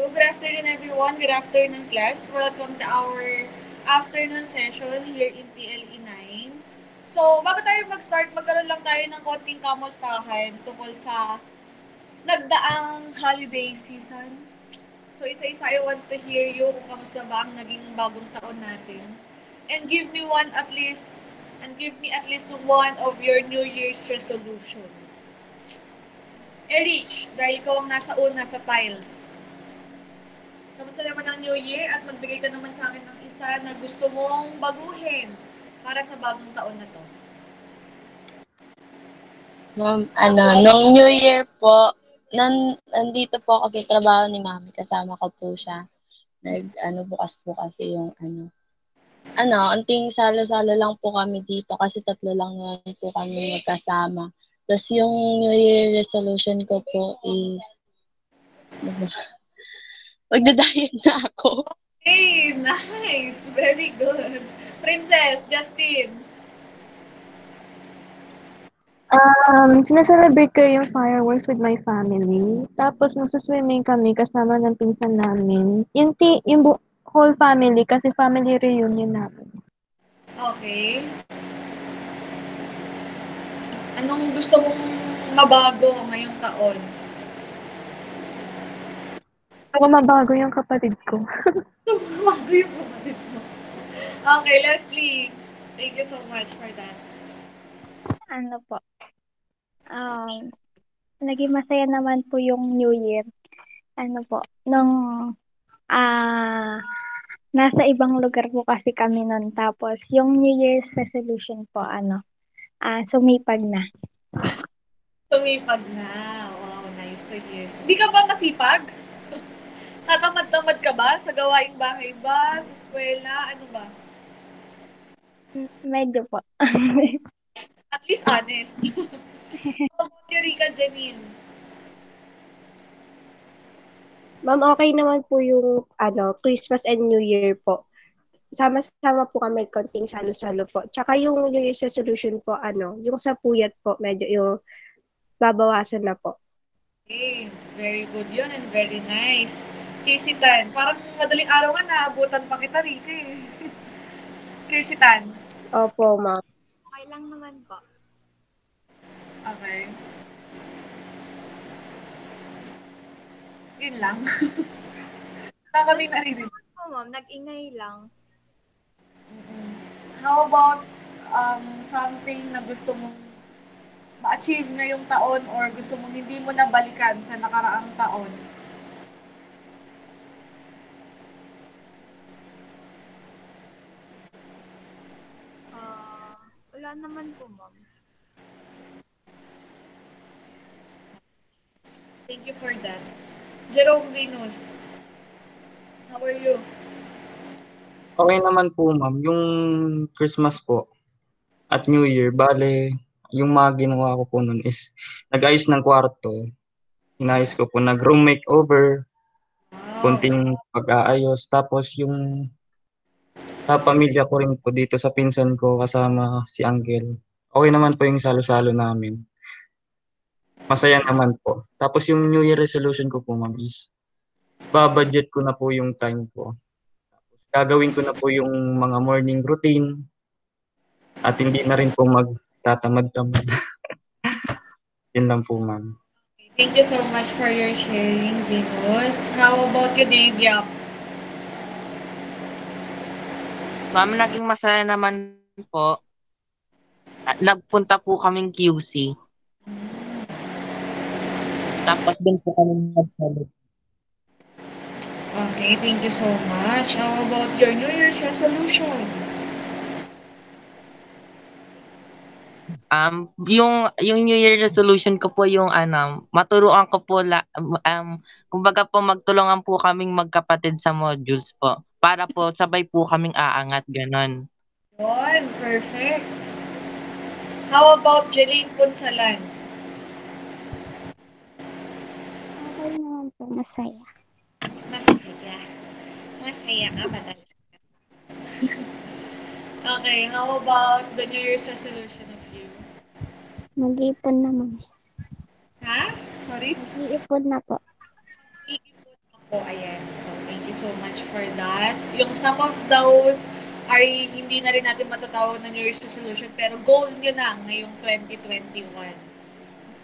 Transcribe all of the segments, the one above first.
Good afternoon everyone. Good afternoon class. Welcome to our afternoon session here in TLE 9. So, bago tayo mag-start, magkaroon lang tayo ng konting kamustahan tungkol sa nagdaang holiday season. So, isa-isa I want to hear you kung kamusta ba ang naging bagong taon natin. And give me at least one of your New Year's resolution. Rich, dahil ikaw ang nasa una sa tiles. Kamusta naman ang New Year at magbigay ka naman sa akin ng isa na gusto mong baguhin para sa bagong taon na to. Nung New Year po, nandito po ako sa trabaho ni Mami, kasama ko po siya. Bukas po kasi yung anting salo-salo lang po kami dito kasi tatlo lang naman po kami magkasama. Tapos yung New Year resolution ko po is, ano ba? Magda-diet na ako. Hey, nice! Very good. Princess, Justin. Sine-celebrate ko yung fireworks with my family. Tapos magsa-swimming kami kasama ng pinsan namin. Yung whole family kasi family reunion namin. Okay. Anong gusto mong mabago ngayong taon? Ako mabago yung kapatid ko. Mabago yung kapatid mo. Okay, Leslie. Thank you so much for that. Ano po, naging masaya naman po yung New Year. Ano po, nung nasa ibang lugar po kasi kami nun. Tapos, yung New Year's resolution po, sumipag na. Tumipag na. Wow, nice to hear. Hindi ka ba masipag? Tatamad-tamad ka ba? Sa gawaing bahay ba? Sa eskwela? Ano ba? Medyo po. At least honest. How about you, Rika Janine? Ma'am, okay naman po yung Christmas and New Year po. Sama-sama po kami konting salo-salo po. Tsaka yung New Year's resolution po, yung sa puyat po, medyo yung babawasan na po. Okay, very good yun and very nice. Casey Tan, parang madaling araw nga naabutan pa kita, Rika eh. Casey Tan. Opo, ma'am. Okay lang naman po. Okay. Yun lang. Wala kaming narinig. Oo, ma'am, nag-ingay lang. How about something na gusto mong ma-achieve ngayong taon or gusto mong hindi mo na balikan sa nakaraang taon? Wala naman po, ma'am. Thank you for that. Jerome Venus, how are you? Okay naman po, ma'am. Yung Christmas po at New Year, bale, yung mga ginawa ko po nun is nag-ayos ng kwarto. Inayos ko po, nag-room makeover, konting pag-aayos. Tapos yung sa pamilya ko rin po dito sa pinsan ko kasama si Angel. Okay naman po yung salo-salo namin. Masaya naman po. Tapos yung New Year resolution ko po, ma'am, is babudget ko na po yung time ko. Gagawin ko na po yung mga morning routine at hindi na rin po magtatamad-tamad. Yun lang po, ma'am. Thank you so much for your sharing, Venus. How about you, Dave Yap? Ma'am, naging masaya naman po. Nagpunta po kaming QC. Tapos din po kami nag-salute. Okay, thank you so much. How about your New Year's resolution? Yung New Year resolution ko po yung maturuan ko po kumbaga po magtulungan po kaming magkapatid sa modules po para po sabay po kaming aangat ganon. Yun, perfect. How about Jeline Punsalan? Okay naman po, masaya. Masaya. Masaya ka ba talaga? Okay, how about the New Year's resolution of you? Mag-iipon naman. Ha? Sorry? Mag-iipon na po. Iipon ako. Ayan. So, thank you so much for that. Yung some of those ay hindi na rin natin matatawag na New Year's resolution, pero goal nyo na ngayong 2021.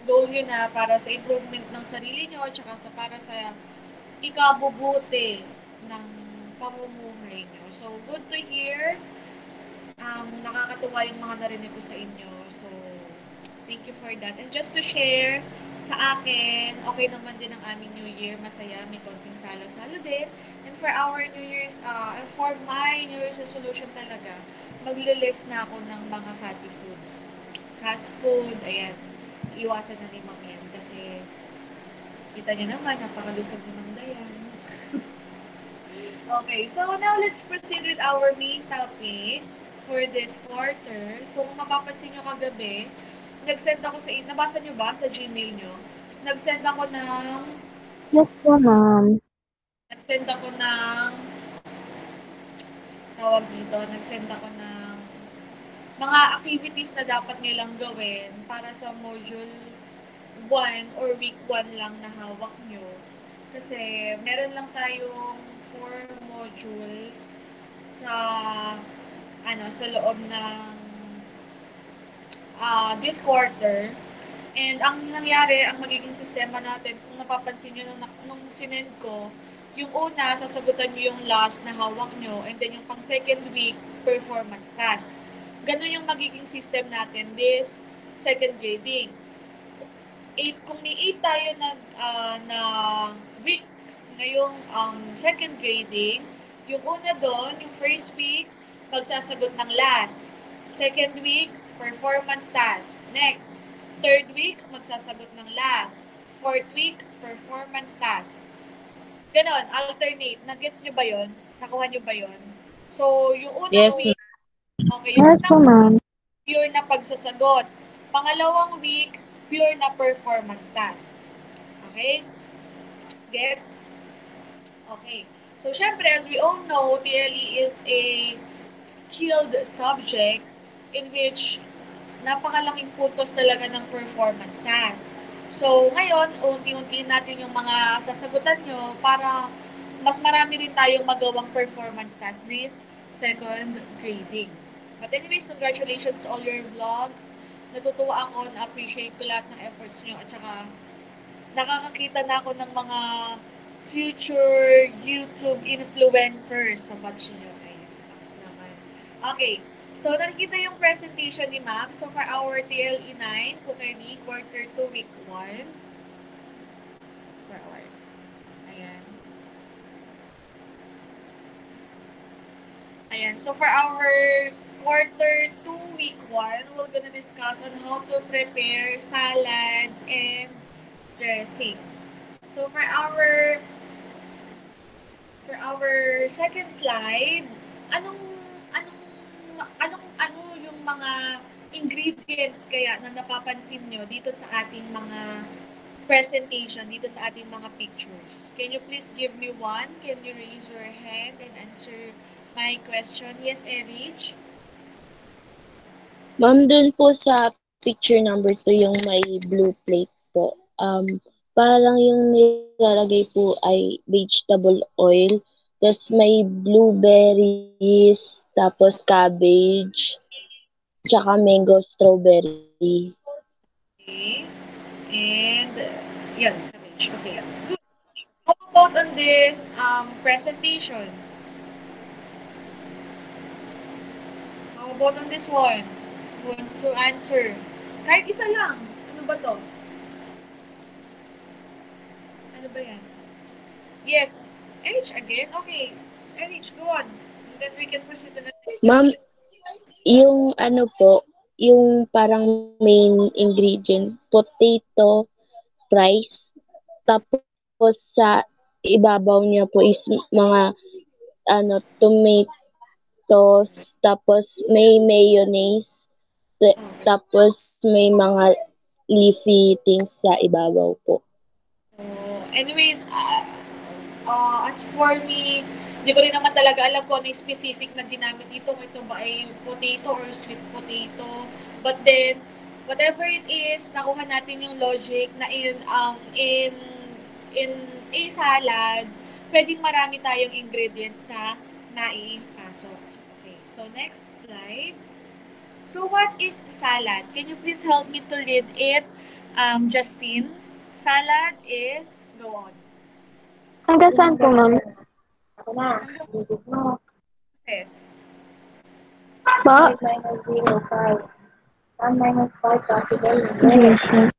Goal nyo na para sa improvement ng sarili nyo, tsaka para sa ikabubuti ng pamumuhay nyo. So, good to hear. Nakakatuwa yung mga narinig ko sa inyo. So, thank you for that. And just to share, sa akin, okay naman din ang aming New Year. Masaya, may konting salo-salo din. And for our New Year's, for my New Year's resolution talaga, maglilist na ako ng mga fatty foods. Fast food, ayan. Iwasan na ni Ma'am yan kasi kita niyo naman, napakalusog ni Ma'am Dayan. Okay, so now let's proceed with our main topic for this quarter. So kung mapapansin nyo kagabi, nag-send ako sa, nabasa nyo ba sa Gmail nyo? Nag-send ako ng, Yes po, ma'am. nag-send ako ng, tawag dito, nag-send ako ng mga activities na dapat nyo lang gawin para sa module 1 or week 1 lang na hawak nyo. Kasi meron lang tayong 4 modules sa sa loob ng this quarter. And ang nangyari, ang magiging sistema natin, kung napapansin nyo nung sinend ko, yung una, sasagutan nyo yung last na hawak nyo, and then yung pang second week, performance task. Ganun yung magiging system natin this second grading. Kung may 8 tayo na weeks ngayong second grading, yung una doon, yung first week, magsasagot ng last. Second week, performance task. Next, third week, magsasagot ng last. Fourth week, performance task. Ganon, alternate. Nag-gets nyo ba yun? Nakuha nyo ba yun? So, yung unang Yes, week, okay, yung Yes po, unang ma'am. pure na pagsasagot. Pangalawang week, pure na performance task. Okay? Gets? Okay. So, syempre, as we all know, TLE is a skilled subject in which napakalaking puntos talaga ng performance task. So, ngayon, unti-unti natin yung mga sasagutan nyo para mas marami rin tayong magawang performance task this second grading. But anyways, congratulations to all your vlogs. Natutuwa ako, na-appreciate ko lahat ng efforts nyo at saka nakakakita na ako ng mga future YouTube influencers sa batch nyo. Ayun, next naman. Okay, so nakikita yung presentation ni Ma'am. So for our TLE 9, Kukeni, quarter 2, week 1. For our, ayan. Ayan, so for our quarter 2, week 1, we're gonna discuss on how to prepare salad and dressing. So for our second slide, ano yung mga ingredients kaya na napapansin nyo dito sa ating mga presentation, dito sa ating mga pictures? Can you please give me one? Can you raise your hand and answer my question? Yes, Erich? Ma'am, dun po sa picture number 2, yung may blue plate po, parang yung nilalagay po ay vegetable oil, tapos may blueberries, tapos cabbage, tsaka mango strawberry. Okay. And, yun, cabbage. Okay. Good. How about on this presentation? How about on this one? Who wants to answer? Kahit isa lang. Ano ba to? Ano ba yan? Yes. Erich again? Okay. Erich, go on. And then we can proceed to the next. Ma'am, yung ano po, yung parang main ingredients, potato, rice, tapos sa ibabaw niya po is mga tomatoes, tapos may mayonnaise, tapos may mga leafy things sa ibabaw po. So, anyways, as for me, hindi ko rin naman talaga alam kung ano yung specific na ginamit dito. Kung ito ba ay potato or sweet potato. But then, whatever it is, nakuha natin yung logic na in a salad, pwedeng marami tayong ingredients na naipasok. Okay, so next slide. So what is salad? Can you please help me to read it, Justine? Salad is, go on. Hanggang saan po, ma'am? Hanggang process. Po? Yes, sir.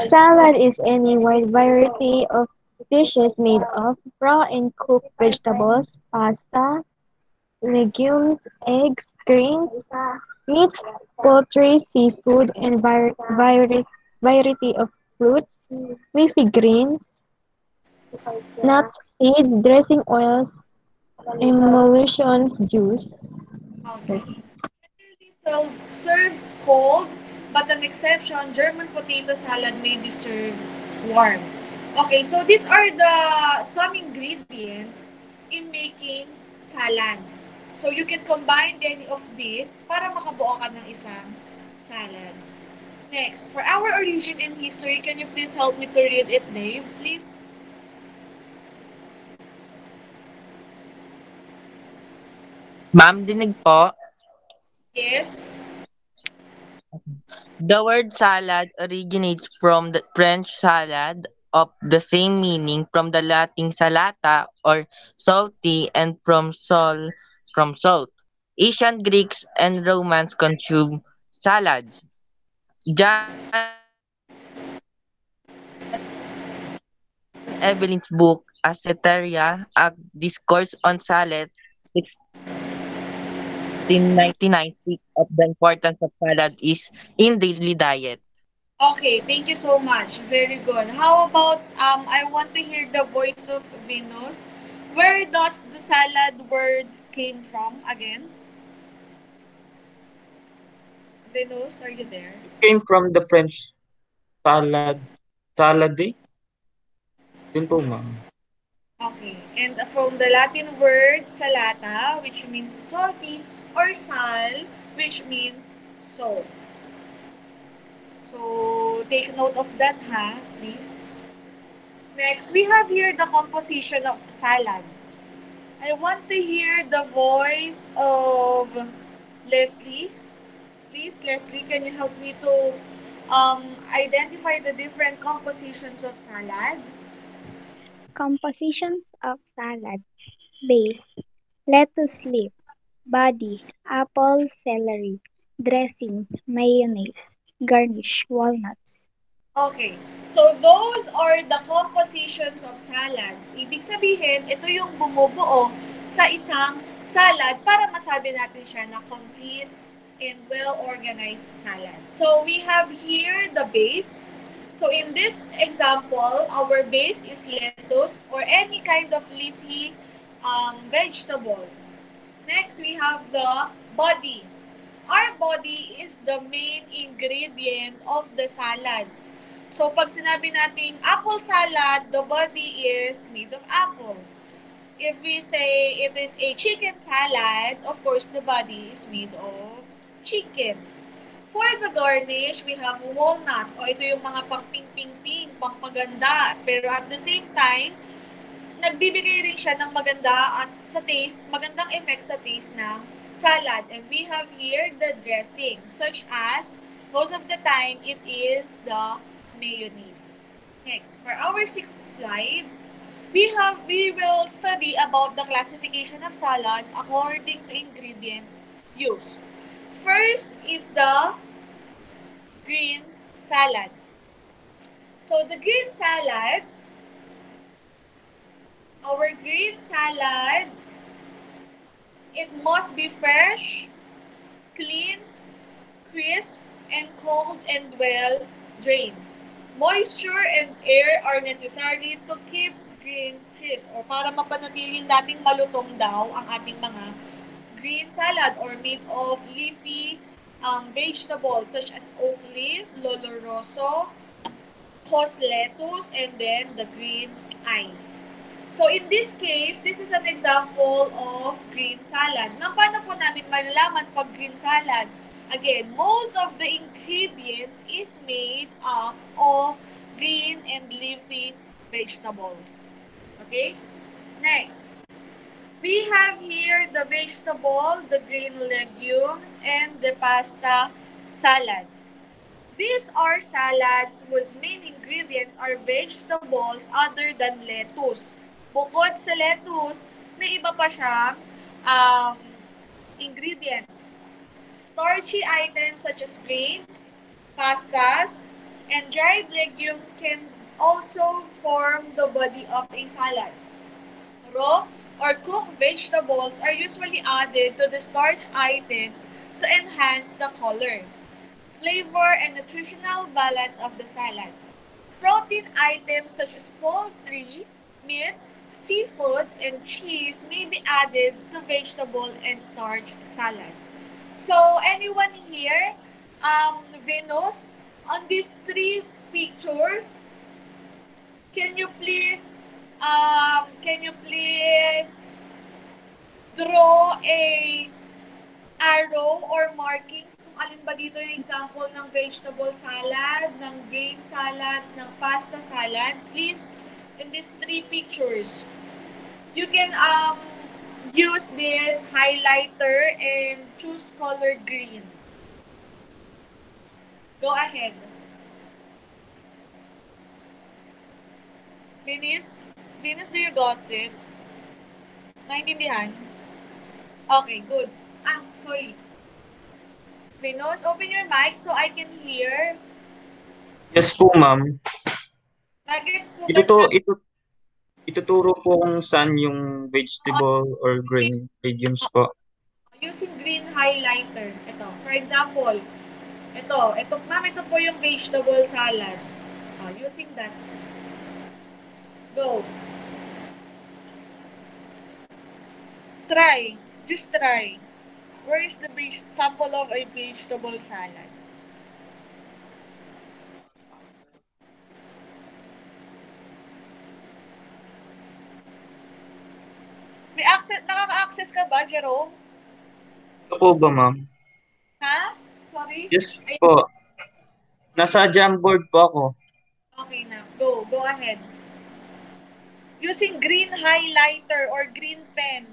Salad is any wide variety of dishes made of raw and cooked vegetables, pasta, legumes, eggs, grains, meat, poultry, seafood, and variety of fruits, leafy greens, nuts, seeds, dressing oils, emulsions, juice. Okay. Generally served cold, but an exception, German potato salad may be served warm. Okay, so these are the some ingredients in making salad. So you can combine any of these para makabuo ka ng isang salad. Next, for our origin and history, can you please help me to read it, Dave, please? Ma'am, dinig po. Yes. The word salad originates from the French salad of the same meaning from the Latin salata or salty and from salt. Ancient Greeks and Romans consumed salads. John Evelyn's book Asceteria, a discourse on salad, 1699 speaks of the importance of salad is in daily diet. Okay, thank you so much. Very good. How about I want to hear the voice of Venus. Where does the salad word came from again? Venus, are you there? It came from the French salade. Yun po, ma'am. Okay. And from the Latin word salata, which means salty, or sal, which means salt. So, take note of that, ha, please. Next, we have here the composition of salad. I want to hear the voice of Leslie. Please, Leslie, can you help me to identify the different compositions of salad? Compositions of salad. Base. Lettuce leaf. Body. Apple, celery. Dressing. Mayonnaise. Garnish. Walnuts. Okay. So, those are the compositions of salads. Ibig sabihin, ito yung bumubuo sa isang salad para masabi natin siya na complete and well-organized salad. So, we have here the base. So, in this example, our base is lettuce or any kind of leafy vegetables. Next, we have the body. Our body is the main ingredient of the salad. So, pag sinabi nating apple salad, the body is made of apple. If we say it is a chicken salad, of course, the body is made of chicken. For the garnish, we have walnuts. O ito yung mga pang-ping-ping-ping, pang-paganda. Pero at the same time, nagbibigay rin siya ng maganda at sa taste, magandang effect sa taste ng salad. And we have here the dressing, such as, most of the time, it is the mayonnaise. Next, for our sixth slide, we will study about the classification of salads according to ingredients used. First is the green salad. So the green salad, our green salad, it must be fresh, clean, crisp, and cold and well drained. Moisture and air are necessary to keep green crisp or para mapanatiling nating malutong daw ang ating mga green salad or made of leafy vegetables such as oak leaf, lolo rosso, cos lettuce, and then the green ice. So in this case, this is an example of green salad. Ma'am, paano po namin malalaman pag green salad? Again, most of the ingredients is made up of green and leafy vegetables. Okay? Next, we have here the vegetable, the green legumes, and the pasta salads. These are salads whose main ingredients are vegetables other than lettuce. Bukod sa lettuce, may iba pa siyang um, ingredients. Starchy items such as grains, pastas, and dried legumes can also form the body of a salad. Raw or cooked vegetables are usually added to the starch items to enhance the color, flavor, and nutritional balance of the salad. Protein items such as poultry, meat, seafood, and cheese may be added to vegetable and starch salads. So, anyone here, Venus, on these three picture, can you please, draw a arrow or markings kung alin ba dito yung example ng vegetable salad, ng grain salads, ng pasta salad? Please, in these three pictures, you can use this highlighter and choose color green. Go ahead. Venus, do you got it? Naintindihan? Okay, good. Sorry. Venus, open your mic so I can hear. Yes po, ma'am. Nuggets po Ituturo po kung saan yung vegetable or grain legumes po. Using green highlighter. Ito, for example, ma'am, ito po yung vegetable salad. Using that. Go. Try. Just try. Where is the sample of a vegetable salad? Nakaka-access ka ba, Jerome? Ito po ba, ma'am? Ha? Sorry? Yes po. Nasa Jamboard po ako. Okay na. Go ahead. Using green highlighter or green pen.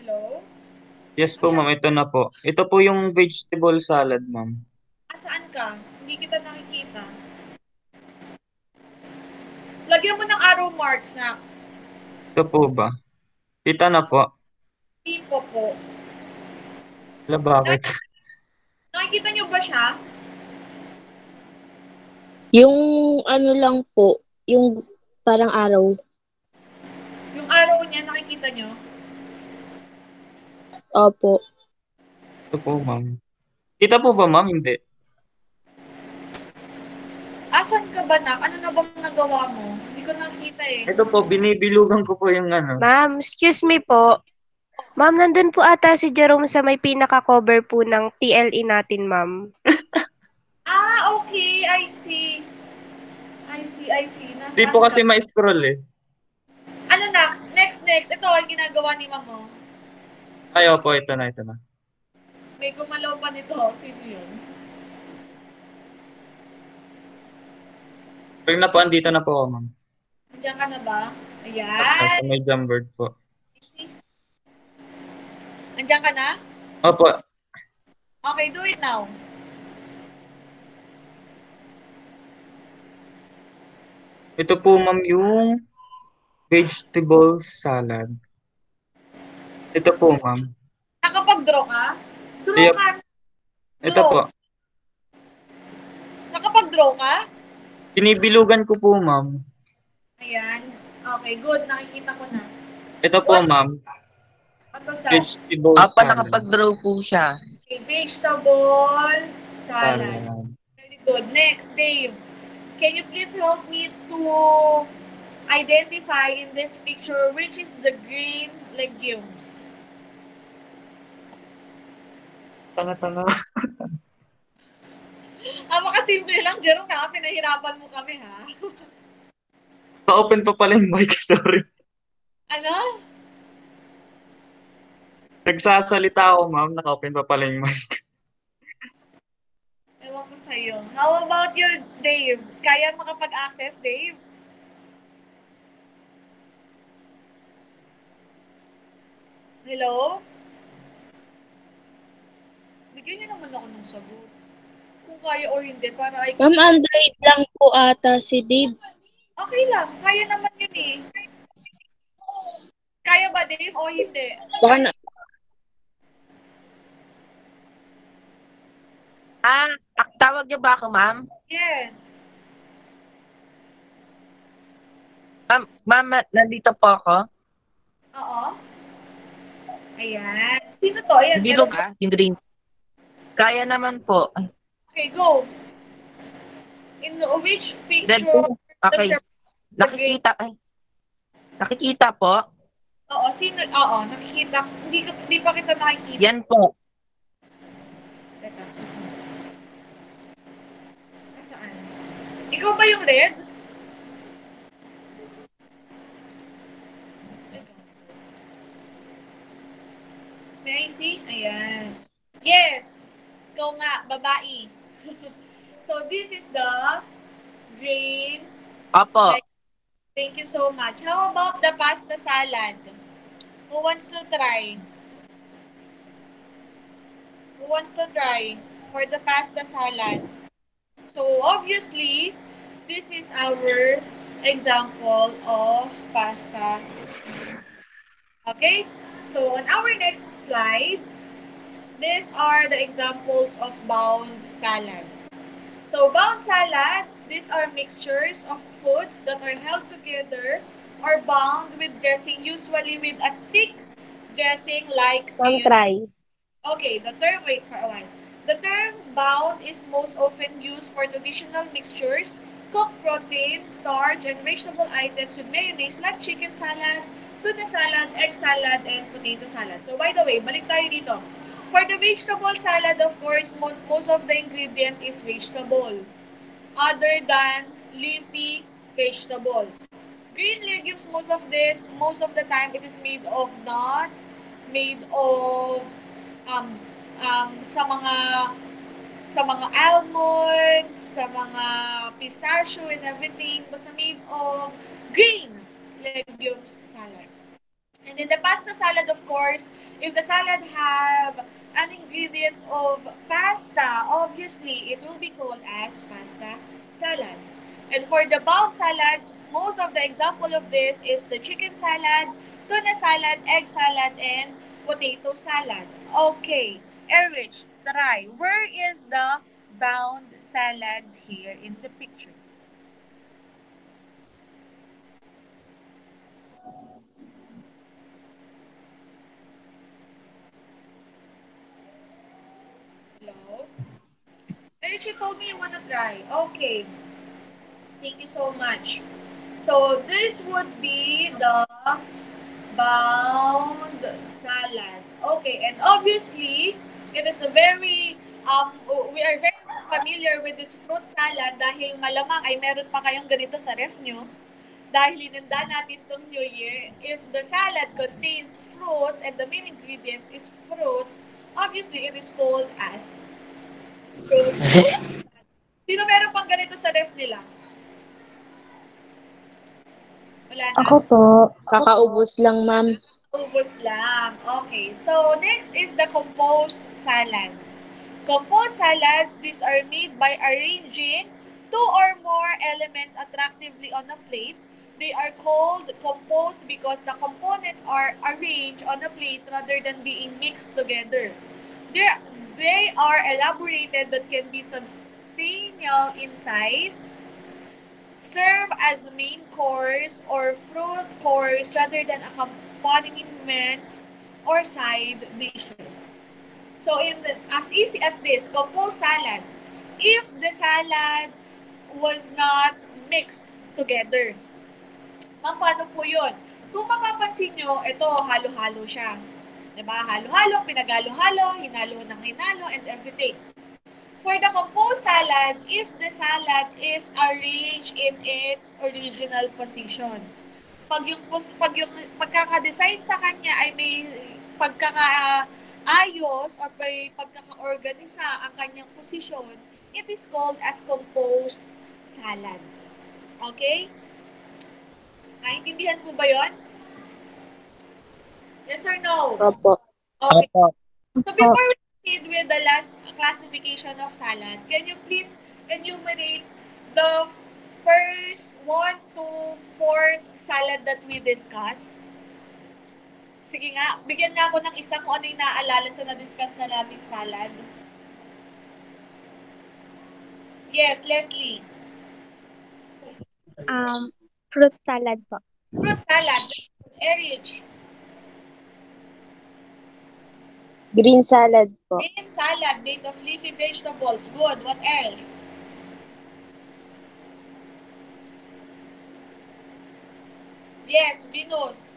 Hello? Yes po, ma'am. Ito na po. Ito po yung vegetable salad, ma'am. Saan ka? Hindi kita nakikita. Lagyan mo ng arrow marks na. Ito po ba? Kita na po. Hindi po. Wala, bakit? Nakikita niyo ba siya? Yung ano lang po, yung parang araw. Yung arrow niya, nakikita niyo? Opo. Ito po, ma'am. Kita po ba, ma'am? Hindi. Asan ka ba, Nak? Ano na bang nagawa mo? Hindi ko nakita eh. Ito po, binibilugan ko po yung ano. Ma'am, excuse me po. Ma'am, nandun po ata si Jerome sa may pinaka-cover po ng TLE natin, ma'am. Okay. I see. Hindi po kasi ma-scroll eh. Ano next? Ito ang ginagawa ni Ma'am mo. Ay, opo, ito na. May gumalaw pa nito. Sino yun? Pag na po, andito na po ako, ma'am. Nandiyan ka na ba? Ayan. Sa may Jamboard po. Nandiyan ka na? Opo. Okay, do it now. Ito po, ma'am, yung vegetable salad. Ito po, ma'am. Nakapag-draw ka? Draw Yep. ka. Ito po. Nakapag-draw ka? Binibilugan ko po, ma'am. Ayan. Okay, good. Nakikita ko na. Ito po, ma'am. Ito sa Vegetable Apa, salad. nakapag-draw po siya. okay, vegetable salad. Salad. Very good. Next, Dave. Can you please help me to identify in this picture which is the green legumes? Tanga-tanga. Makasimple lang, Jerome, kaya pinahirapan mo kami, ha? Pa-open pa pala yung mic, sorry. Ano? Nagsasalita ako, ma'am. Naka-open pa pala yung mic. Ewan ko sa'yo. How about you, Dave? Kaya makapag-access, Dave? Hello? Bigyan niyo naman ako ng sagot. Kung kaya or hindi, para ay... Ma'am, Android lang po ata si Dave. Okay lang. Kaya naman yun eh. Kaya ba, Dave, o hindi? Baka na, Tawag niyo ba ako, ma'am? Yes. Ma'am, nandito po ako. Oo. Ayan. Sino to? Ayan. Hindi meron- ba? Hindi. Kaya naman po. Okay, go. In which Then, picture okay. does the green... Nakikita po. Oo, Oo, nakikita. Hindi pa kita nakikita. Yan po. Teka, nasaan? Ikaw ba yung red? Teka. May I see? Ayan. Yes! Ikaw nga, babae. So, this is the green. Opo. Thank you so much. How about the pasta salad? Who wants to try? Who wants to try for the pasta salad? So, obviously, this is our example of pasta. Okay? So, on our next slide, these are the examples of bound salads. So, bound salads, these are mixtures of foods that are held together or bound with dressing, usually with a thick dressing like Ma'am, try. Okay, wait for a while. The term bound is most often used for traditional mixtures, cooked protein, starch, and vegetable items with mayonnaise like chicken salad, tuna salad, egg salad, and potato salad. So, by the way, balik tayo dito. For the vegetable salad, of course, most of the ingredient is vegetable, other than leafy vegetables. Green legumes, most of the time, it is made of nuts, made of sa mga almonds, sa mga pistachio and everything, basta made of green legumes salad. And then the pasta salad, of course, if the salad have an ingredient of pasta, obviously, it will be called as pasta salads. And for the bound salads, most of the example of this is the chicken salad, tuna salad, egg salad, and potato salad. Okay, Erich, try. Where is the bound salads here in the picture? Hello? Erich, you told me you wanna try. Okay. Thank you so much. So, this would be the bound salad. Okay, and obviously, it is a very, we are very familiar with this fruit salad dahil malamang ay meron pa kayong ganito sa ref nyo. Dahil ininda natin tong New Year, if the salad contains fruits and the main ingredients is fruits, obviously it is called as fruit. Sino meron pang ganito sa ref nila? Wala na? Ako po. kakaubos lang, ma'am. Ubus lang. Okay. So, next is the composed salads. Composed salads, these are made by arranging two or more elements attractively on a plate. They are called composed because the components are arranged on a plate rather than being mixed together. They are elaborated but can be substantial in size, serve as main course or fruit course rather than accompaniments or side dishes. So, as easy as this, composed salad. If the salad was not mixed together, paano po yun? Kung mapapansin nyo, ito, halo-halo siya. Diba? Halo-halo, pinagalo-halo, hinalo ng hinalo, and everything. For the composed salad, if the salad is arranged in its original position, pagkaka-design sa kanya ay may pagkakaayos or may pagkaka-organisa ang kanyang posisyon, it is called as composed salads. Okay? Naintindihan po ba yon? Yes or no? Opo. Okay. Opo. So before we proceed with the last classification of salad, can you please enumerate the first 1 to 4th salad that we discussed? Sige nga, bigyan nga ako ng isa kung ano yung naaalala sa na-discuss na nating salad. Yes, Leslie. Fruit salad po. Fruit salad. Erich. Green salad po. Green salad made of leafy vegetables. Good. What else? Yes, Venus.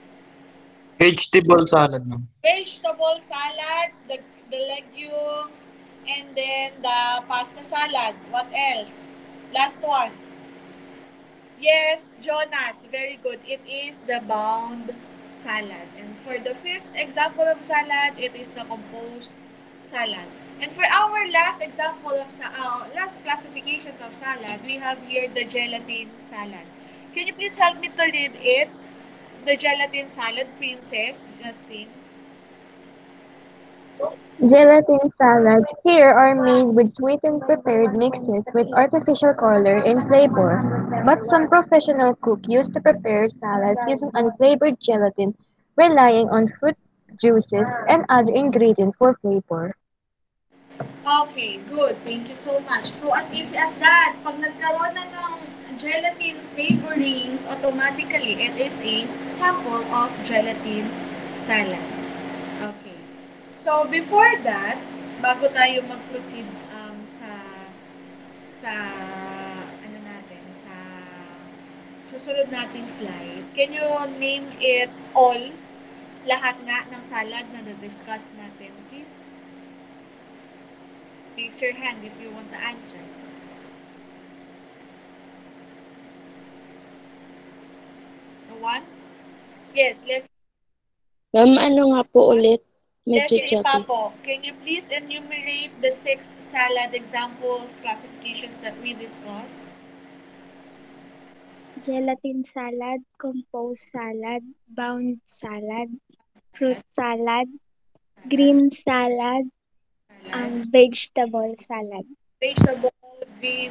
Vegetable salad, ma'am. Vegetable salads, the legumes, and then the pasta salad. What else? Last one. Yes, Jonas. Very good. It is the bound salad. And for the 5th example of salad, it is the composed salad. And for our last example of last classification of salad, we have here the gelatin salad. Can you please help me to read it? The gelatin salad, Princess Justine. Gelatin salads here are made with sweetened prepared mixes with artificial color and flavor, but some professional cook used to prepare salads using unflavored gelatin, relying on fruit juices and other ingredients for flavor. Okay, good. Thank you so much. So, as easy as that, pag nagkaroon na ng gelatin flavorings, automatically, it is a sample of gelatin salad. Okay. So, before that, bago tayo mag-proceed sa susunod nating slide, can you name it all? Lahat nga ng salad na na-discuss natin, please? Raise your hand if you want to answer. No one? Yes, Ma'am, ano nga po ulit? Medyo Leslie choppy. Papo, can you please enumerate the 6 salad examples, classifications that we discussed? Gelatin salad, composed salad, bound salad, fruit salad, green salad, vegetable salad. Vegetable, green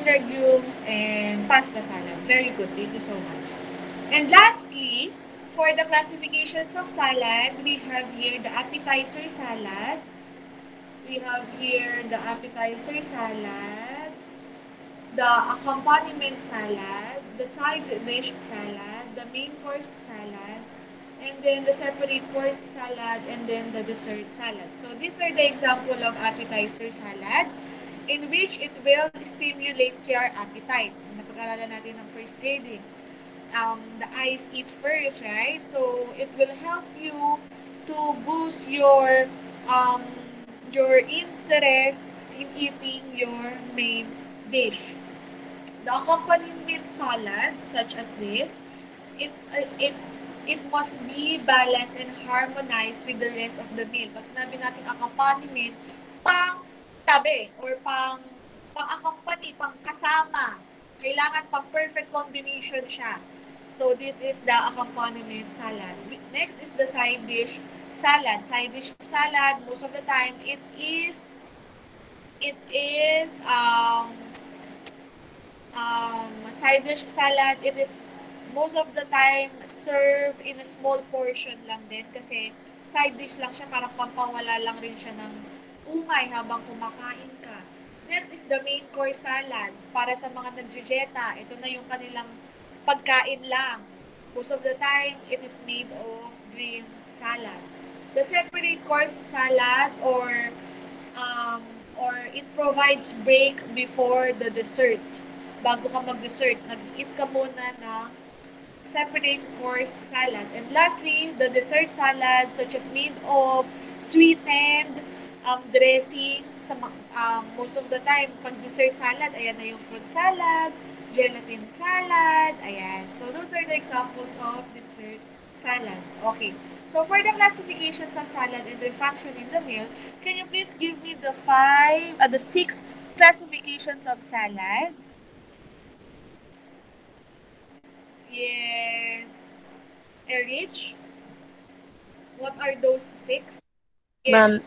legumes, and pasta salad. Very good. Thank you so much. And lastly, for the classifications of salad, we have here the appetizer salad. We have here the appetizer salad, the accompaniment salad, the side dish salad, the main course salad, and then the separate course salad, and then the dessert salad. So these are the example of appetizer salad in which it will stimulate your appetite. Napag-aralan natin ng first grading. The eyes eat first, right? So it will help you to boost your interest in eating your main dish. The accompaniment salad, such as this, it must be balanced and harmonized with the rest of the meal. Pag sinabi natin accompaniment, pang tabi or pang accompany, pang kasama. Kailangan pang perfect combination siya. So this is the accompaniment salad. Next is the side dish salad. Side dish salad, most of the time it is side dish salad, it is most of the time served in a small portion lang din kasi side dish lang siya, parang pampawala lang rin siya ng umay habang kumakain ka. Next is the main course salad. Para sa mga nagdidieta, ito na yung kanilang pagkain lang. Most of the time, it is made of green salad. The separate course salad or it provides break before the dessert. Bago ka mag-dessert, nag-eat ka muna ng separate course salad. And lastly, the dessert salad such as made of sweetened dressing. Most of the time, pag dessert salad, ayan na yung fruit salad, gelatin salad, ayan. So, those are the examples of dessert Salads. Okay. So for the classifications of salad and their function in the meal, can you please give me the six classifications of salad? Yes. Erich, what are those six? Ma'am, Yes.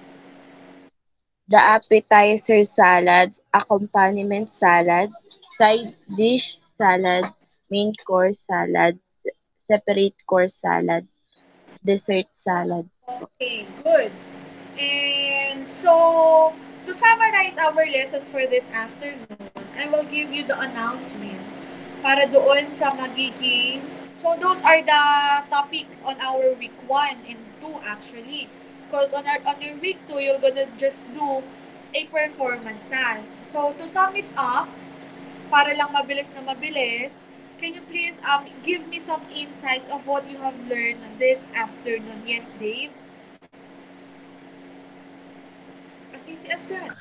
the appetizer salad, accompaniment salad, side dish salad, main course salad, separate course salad, dessert salads po. Okay, good. And so, to summarize our lesson for this afternoon, I will give you the announcement para doon sa magiging... So, those are the topic on our week 1 and 2 actually. Because on your week 2, you're gonna just do a performance task. So, to sum it up, para lang mabilis na mabilis, can you please give me some insights of what you have learned this afternoon? Yes, Dave? Kasi si Aslan.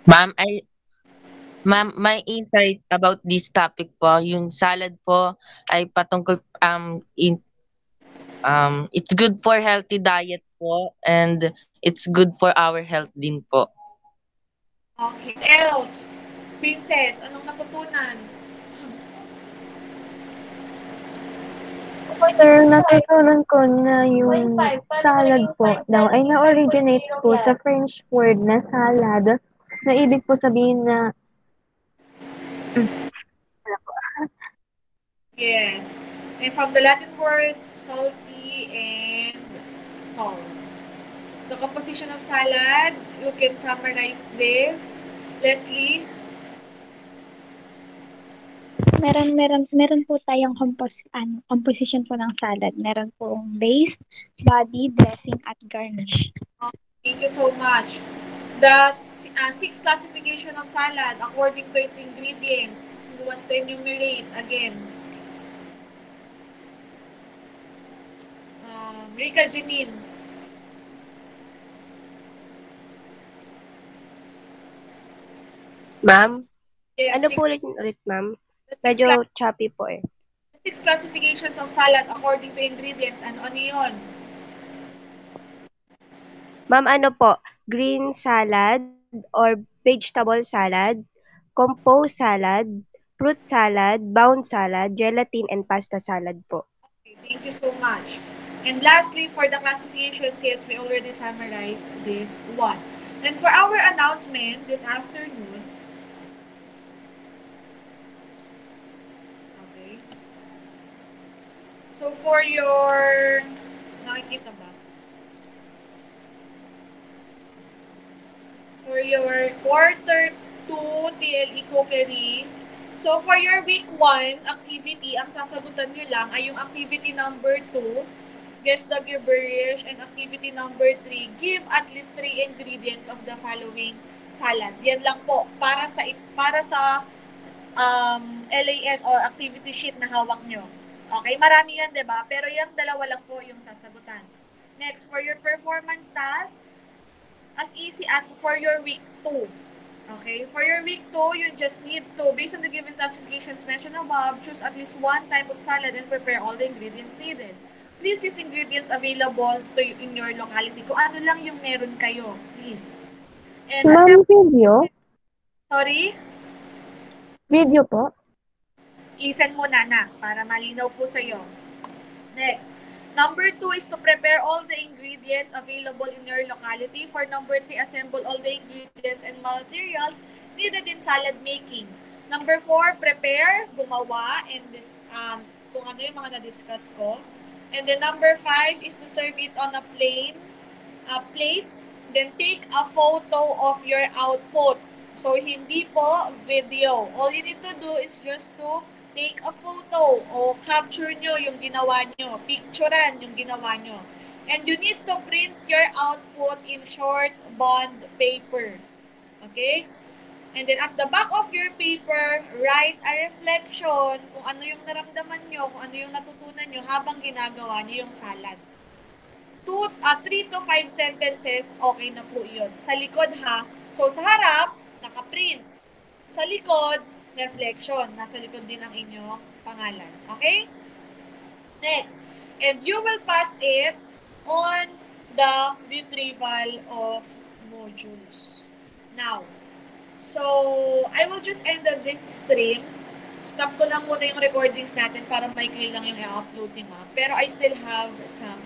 Ma'am, ma'am, my insight about this topic po, yung salad po ay patungkol it's good for healthy diet po and it's good for our health din po. Okay. Else? Princess, anong natutunan? Sir, natutunan ko na yung salad po daw ay na-originate po sa French word na salad, na ibig po sabihin na Yes. And from the Latin words, salty and salt. The composition of salad, you can summarize this. Leslie? Meron po tayong composition po ng salad. Meron pong base, body, dressing, at garnish. Thank you so much. The six classification of salad according to its ingredients. Who wants to enumerate again? Rika Janine. Ma'am, Yes, ano po ulit, ma'am? the six, Medyo choppy po eh. the six classifications of salad according to ingredients. Ano yun? Ma'am, ano po? Green salad or vegetable salad, composed salad, fruit salad, bound salad, gelatin, and pasta salad po. Okay, thank you so much. And lastly, for the classifications, yes, we already summarized this one. And for our announcement this afternoon, okay. So for your, nakikita ba? For your quarter 2 TLE cookery, so for your week 1 activity, ang sasagutan nyo lang ay yung activity number 2, guess the gibberish, and activity number 3, give at least 3 ingredients of the following salad. Yan lang po para sa LAS or activity sheet na hawak nyo. Okay, marami yan, 'di ba? Pero yung dalawa lang po yung sasagutan. Next, for your performance task, as easy as for your week 2. Okay, for your week 2, you just need to, based on the given classifications mentioned above, choose at least one type of salad and prepare all the ingredients needed. Please use ingredients available to you in your locality. Kung ano lang yung meron kayo, please. And ma'am, video? sorry? Video po? Listen muna na para malinaw po sa'yo. Next, number 2 is to prepare all the ingredients available in your locality. For number 3, assemble all the ingredients and materials needed in salad making. Number 4, prepare, gumawa, and kung ano yung mga na-discuss ko. And then number 5 is to serve it on a plate. Then take a photo of your output. So, hindi po video. All you need to do is just to take a photo o capture nyo yung ginawa nyo. Picturean yung ginawa nyo. And you need to print your output in short bond paper. Okay? And then at the back of your paper, write a reflection kung ano yung naramdaman nyo, kung ano yung natutunan nyo habang ginagawa nyo yung salad. 3 to 5 sentences, okay na po yun. Sa likod ha. So sa harap, nakaprint. Sa likod, reflection. Nasa likod din ang inyong pangalan. Okay? Next. And you will pass it on the retrieval of modules. Now, so I will just end this stream. Stop ko lang muna yung recordings natin para may kayo lang yung i-upload ni ma'am. Pero I still have some